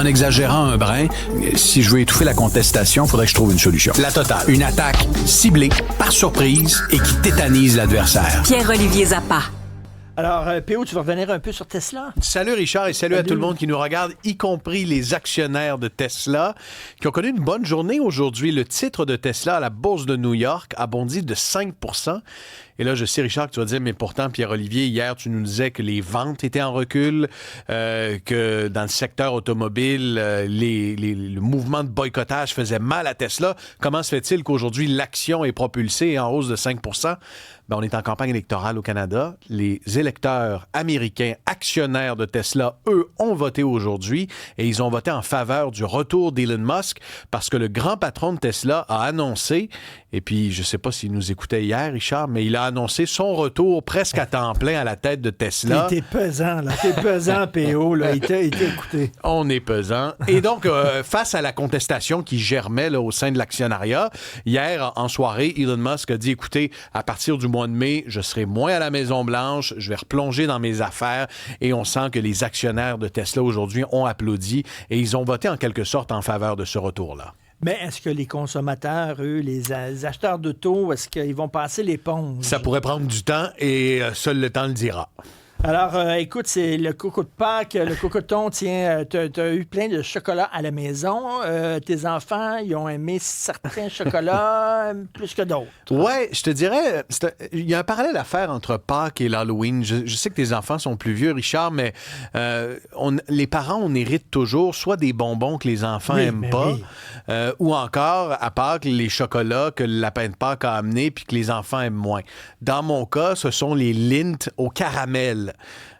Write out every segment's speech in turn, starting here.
en exagérant un brin, si je veux étouffer la contestation, il faudrait que je trouve une solution. La totale. Une attaque ciblée, par surprise, et qui tétanise l'adversaire. Pierre-Olivier Zappa. Alors, P.O., tu vas revenir un peu sur Tesla? Salut Richard et salut à tout le monde qui nous regarde, y compris les actionnaires de Tesla, qui ont connu une bonne journée aujourd'hui. Le titre de Tesla à la bourse de New York a bondi de 5 %. Et là, je sais, Richard, que tu vas dire, mais pourtant, Pierre-Olivier, hier, tu nous disais que les ventes étaient en recul, que dans le secteur automobile, le mouvement de boycottage faisait mal à Tesla. Comment se fait-il qu'aujourd'hui, l'action est propulsée et en hausse de 5 %? Ben, on est en campagne électorale au Canada. Les électeurs américains actionnaires de Tesla, eux, ont voté aujourd'hui et ils ont voté en faveur du retour d'Elon Musk parce que le grand patron de Tesla a annoncé, et puis je ne sais pas s'il nous écoutait hier, Richard, mais il a annoncé son retour presque à temps plein à la tête de Tesla. T'es pesant, là. T'es pesant, P.O., là. Il t'a écouté. On est pesant. Et donc, face à la contestation qui germait là, au sein de l'actionnariat, hier, en soirée, Elon Musk a dit, écoutez, à partir du mois de mai, je serai moins à la Maison-Blanche, je vais replonger dans mes affaires, et on sent que les actionnaires de Tesla aujourd'hui ont applaudi et ils ont voté en quelque sorte en faveur de ce retour-là. Mais est-ce que les consommateurs, eux, les acheteurs d'auto, est-ce qu'ils vont passer l'éponge? Ça pourrait prendre du temps et seul le temps le dira. Alors, écoute, c'est le coco de Pâques, le cocoton, tiens, t'as eu plein de chocolat à la maison. Tes enfants, ils ont aimé certains chocolats plus que d'autres. Ouais, je te dirais, il y a un parallèle à faire entre Pâques et l'Halloween. Je sais que tes enfants sont plus vieux, Richard, mais les parents, on hérite toujours soit des bonbons que les enfants n'aiment pas, ou encore, à Pâques, les chocolats que le lapin de Pâques a amenés puis que les enfants aiment moins. Dans mon cas, ce sont les Lindt au caramel.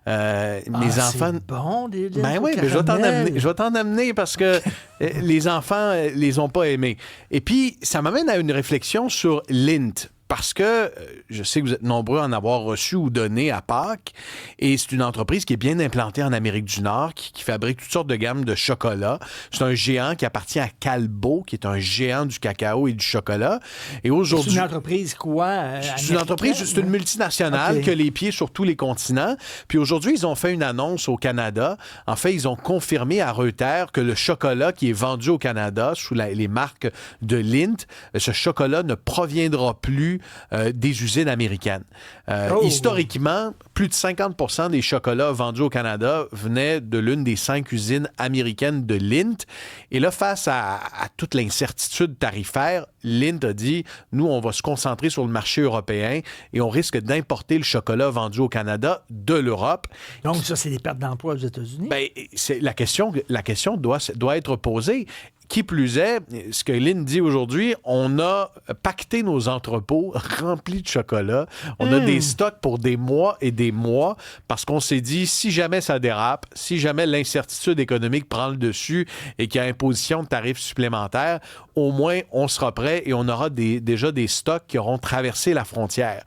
Mes enfants. C'est bon, des Lindt ben au oui, caramel. je vais t'en amener parce que les enfants les ont pas aimés. Et puis, ça m'amène à une réflexion sur Lindt. Parce que je sais que vous êtes nombreux à en avoir reçu ou donné à Pâques. Et c'est une entreprise qui est bien implantée en Amérique du Nord, qui fabrique toutes sortes de gammes de chocolat. C'est un géant qui appartient à Calbo, qui est un géant du cacao et du chocolat. Et aujourd'hui, c'est une entreprise quoi? C'est une entreprise, c'est une multinationale qui a les pieds sur tous les continents. Puis aujourd'hui, ils ont fait une annonce au Canada. En fait, ils ont confirmé à Reuters que le chocolat qui est vendu au Canada sous les marques de Lindt, ce chocolat ne proviendra plus des usines américaines. Historiquement, plus de 50 % des chocolats vendus au Canada venaient de l'une des 5 usines américaines de Lindt. Et là, face à toute l'incertitude tarifaire, Lindt a dit, nous, on va se concentrer sur le marché européen et on risque d'importer le chocolat vendu au Canada de l'Europe. Donc, ça, c'est des pertes d'emploi aux États-Unis? Bien, la question doit être posée. Qui plus est, ce que Lindt dit aujourd'hui, on a pacté nos entrepôts remplis de chocolat. On a des stocks pour des mois et des mois parce qu'on s'est dit, si jamais ça dérape, si jamais l'incertitude économique prend le dessus et qu'il y a imposition de tarifs supplémentaires, au moins on sera prêt et on aura déjà des stocks qui auront traversé la frontière.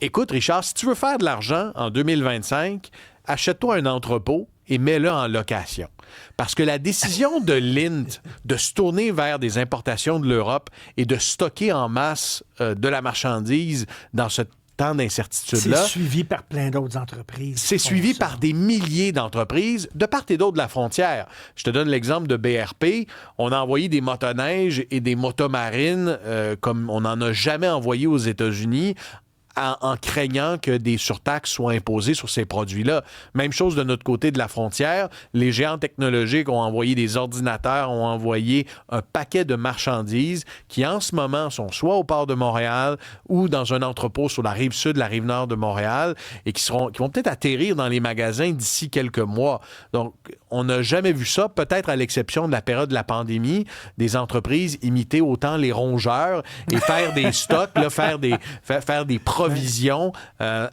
Écoute, Richard, si tu veux faire de l'argent en 2025, achète-toi un entrepôt et mets-le en location. Parce que la décision de Lindt de se tourner vers des importations de l'Europe et de stocker en masse de la marchandise dans ce temps d'incertitude-là... C'est suivi par plein d'autres entreprises. C'est suivi par des milliers d'entreprises de part et d'autre de la frontière. Je te donne l'exemple de BRP. On a envoyé des motoneiges et des motomarines comme on n'en a jamais envoyé aux États-Unis en craignant que des surtaxes soient imposées sur ces produits-là. Même chose de notre côté de la frontière. Les géants technologiques ont envoyé des ordinateurs, ont envoyé un paquet de marchandises qui, en ce moment, sont soit au port de Montréal ou dans un entrepôt sur la rive sud, la rive nord de Montréal et qui vont peut-être atterrir dans les magasins d'ici quelques mois. Donc, on n'a jamais vu ça, peut-être à l'exception de la période de la pandémie, des entreprises imiter autant les rongeurs et faire des stocks, là, faire des provisions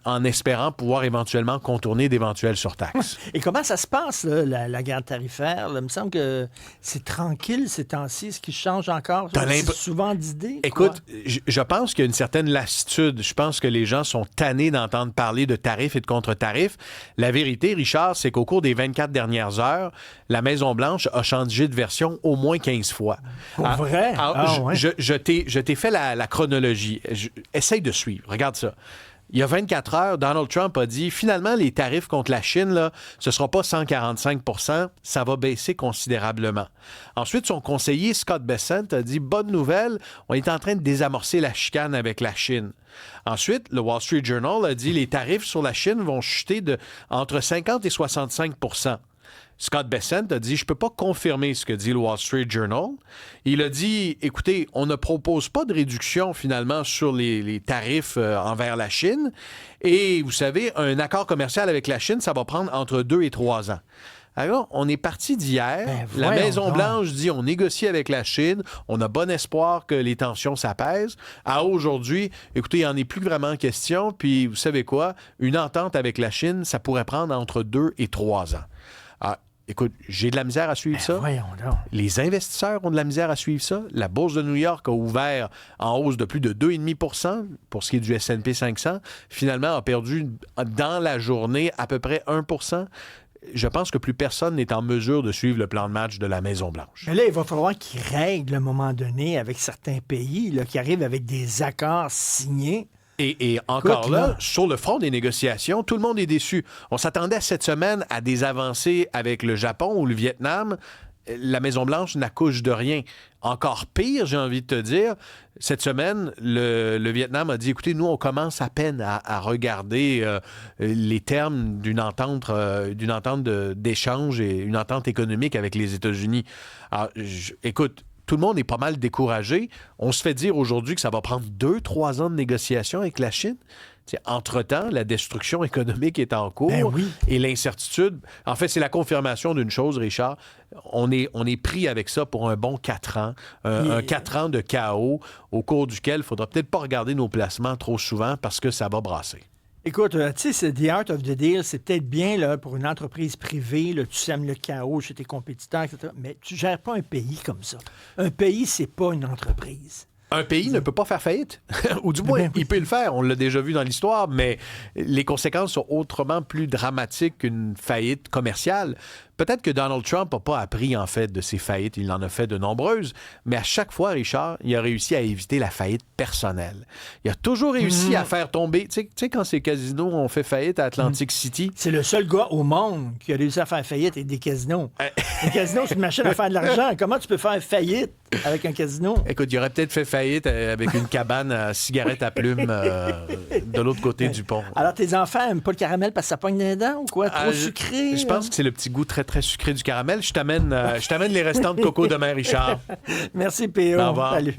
en espérant pouvoir éventuellement contourner d'éventuelles surtaxes. Et comment ça se passe, là, la guerre tarifaire? Là, il me semble que c'est tranquille ces temps-ci. Ce qui change encore, c'est souvent d'idées. Écoute, je pense qu'il y a une certaine lassitude. Je pense que les gens sont tannés d'entendre parler de tarifs et de contre-tarifs. La vérité, Richard, c'est qu'au cours des 24 dernières heures, la Maison-Blanche a changé de version au moins 15 fois. Pour vrai? Je t'ai fait la chronologie. Essaye de suivre. Regarde ça. Il y a 24 heures, Donald Trump a dit, finalement, les tarifs contre la Chine, là, ce ne sera pas 145 %, ça va baisser considérablement. Ensuite, son conseiller, Scott Bessent, a dit, bonne nouvelle, on est en train de désamorcer la chicane avec la Chine. Ensuite, le Wall Street Journal a dit, les tarifs sur la Chine vont chuter entre 50 et 65 %. Scott Bessent a dit, je ne peux pas confirmer ce que dit le Wall Street Journal. Il a dit, écoutez, on ne propose pas de réduction finalement sur les tarifs envers la Chine. Et vous savez, un accord commercial avec la Chine, ça va prendre entre 2 et 3 ans. Alors, on est parti d'hier. La Maison-Blanche dit, on négocie avec la Chine. On a bon espoir que les tensions s'apaisent. À aujourd'hui, écoutez, il n'en est plus vraiment question. Puis, vous savez quoi? Une entente avec la Chine, ça pourrait prendre entre 2 et 3 ans. Écoute, j'ai de la misère à suivre ça. Voyons donc. Les investisseurs ont de la misère à suivre ça. La bourse de New York a ouvert en hausse de plus de 2,5 % pour ce qui est du S&P 500. Finalement, a perdu dans la journée à peu près 1 %. Je pense que plus personne n'est en mesure de suivre le plan de match de la Maison-Blanche. Mais là, il va falloir qu'ils règlent à un moment donné avec certains pays là, qui arrivent avec des accords signés. Et encore là, sur le front des négociations, tout le monde est déçu. On s'attendait cette semaine à des avancées avec le Japon ou le Vietnam. La Maison-Blanche n'accouche de rien. Encore pire, j'ai envie de te dire, cette semaine, le Vietnam a dit, écoutez, nous, on commence à peine à regarder les termes d'une entente d'échange et une entente économique avec les États-Unis. Alors, écoute, tout le monde est pas mal découragé. On se fait dire aujourd'hui que ça va prendre 2-3 ans de négociation avec la Chine. Entre-temps, la destruction économique est en cours et l'incertitude. En fait, c'est la confirmation d'une chose, Richard. On est pris avec ça pour un bon 4 ans. Un 4 ans de chaos au cours duquel il ne faudra peut-être pas regarder nos placements trop souvent parce que ça va brasser. Écoute, tu sais, The Art of the Deal, c'est peut-être bien là, pour une entreprise privée, là, tu sèmes le chaos chez tes compétiteurs, etc. Mais tu ne gères pas un pays comme ça. Un pays, c'est pas une entreprise. Un pays ne peut pas faire faillite. Ou du moins, il peut le faire. On l'a déjà vu dans l'histoire, mais les conséquences sont autrement plus dramatiques qu'une faillite commerciale. Peut-être que Donald Trump n'a pas appris, en fait, de ses faillites. Il en a fait de nombreuses. Mais à chaque fois, Richard, il a réussi à éviter la faillite personnelle. Il a toujours réussi à faire tomber... Tu sais, quand ces casinos ont fait faillite à Atlantic City... C'est le seul gars au monde qui a réussi à faire faillite avec des casinos. Les casinos, c'est une machine à faire de l'argent. Comment tu peux faire faillite avec un casino? Écoute, il aurait peut-être fait faillite avec une cabane à cigarettes à plumes de l'autre côté du pont. Alors, tes enfants n'aiment pas le caramel parce que ça pogne les dents ou quoi? Trop sucré? Je pense que c'est le petit goût très sucré du caramel. Je t'amène les restants de coco demain, Richard. Merci, P.O. Au revoir. Salut.